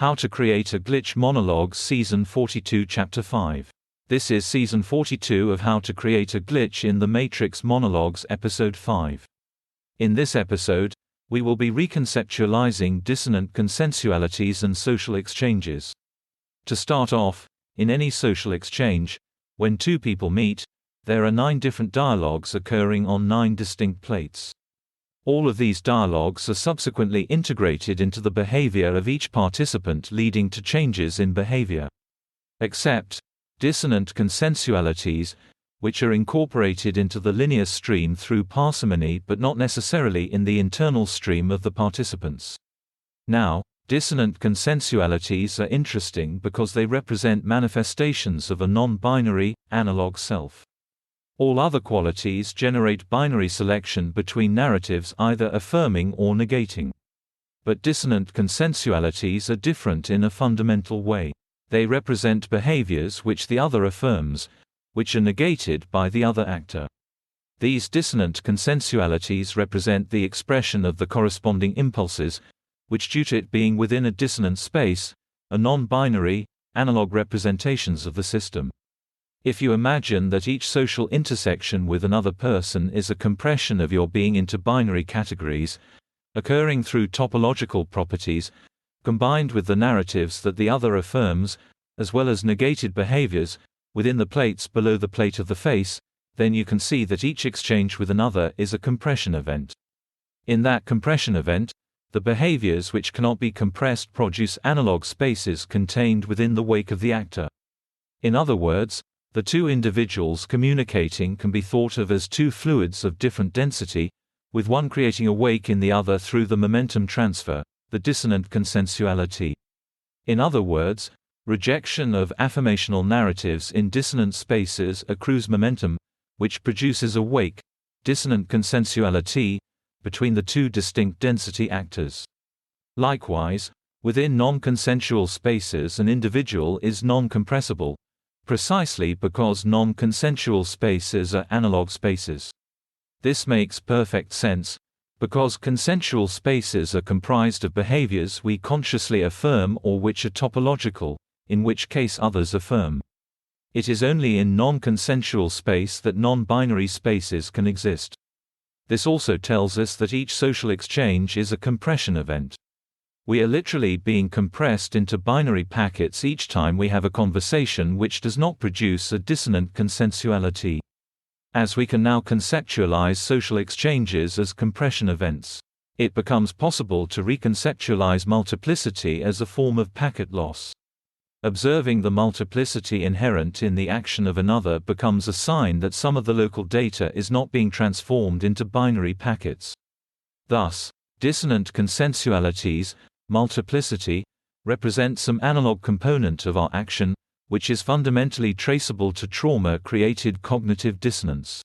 How to Create a Glitch Monologues Season 42 Chapter 5. This is Season 42 of How to Create a Glitch in the Matrix Monologues Episode 5. In this episode, we will be reconceptualizing dissonant consensualities and social exchanges. To start off, in any social exchange, when two people meet, there are 9 different dialogues occurring on 9 distinct plates. All of these dialogues are subsequently integrated into the behavior of each participant, leading to changes in behavior. Except dissonant consensualities, which are incorporated into the linear stream through parsimony but not necessarily in the internal stream of the participants. Now, dissonant consensualities are interesting because they represent manifestations of a non-binary, analog self. All other qualities generate binary selection between narratives either affirming or negating. But dissonant consensualities are different in a fundamental way. They represent behaviors which the other affirms, which are negated by the other actor. These dissonant consensualities represent the expression of the corresponding impulses, which, due to it being within a dissonant space, are non-binary, analog representations of the system. If you imagine that each social intersection with another person is a compression of your being into binary categories, occurring through topological properties, combined with the narratives that the other affirms, as well as negated behaviors, within the plates below the plate of the face, then you can see that each exchange with another is a compression event. In that compression event, the behaviors which cannot be compressed produce analog spaces contained within the wake of the actor. In other words, the two individuals communicating can be thought of as two fluids of different density, with one creating a wake in the other through the momentum transfer, the dissonant consensuality. In other words, rejection of affirmational narratives in dissonant spaces accrues momentum, which produces a wake, dissonant consensuality, between the two distinct density actors. Likewise, within non-consensual spaces an individual is non-compressible, precisely because non-consensual spaces are analog spaces. This makes perfect sense, because consensual spaces are comprised of behaviors we consciously affirm or which are topological, in which case others affirm. It is only in non-consensual space that non-binary spaces can exist. This also tells us that each social exchange is a compression event. We are literally being compressed into binary packets each time we have a conversation which does not produce a dissonant consensuality. As we can now conceptualize social exchanges as compression events, it becomes possible to reconceptualize multiplicity as a form of packet loss. Observing the multiplicity inherent in the action of another becomes a sign that some of the local data is not being transformed into binary packets. Thus, dissonant consensualities, multiplicity, represent some analog component of our action, which is fundamentally traceable to trauma-created cognitive dissonance.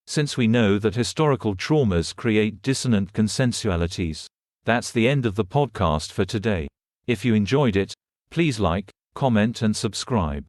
Since we know that historical traumas create dissonant consensualities, that's the end of the podcast for today. If you enjoyed it, please like, comment and subscribe.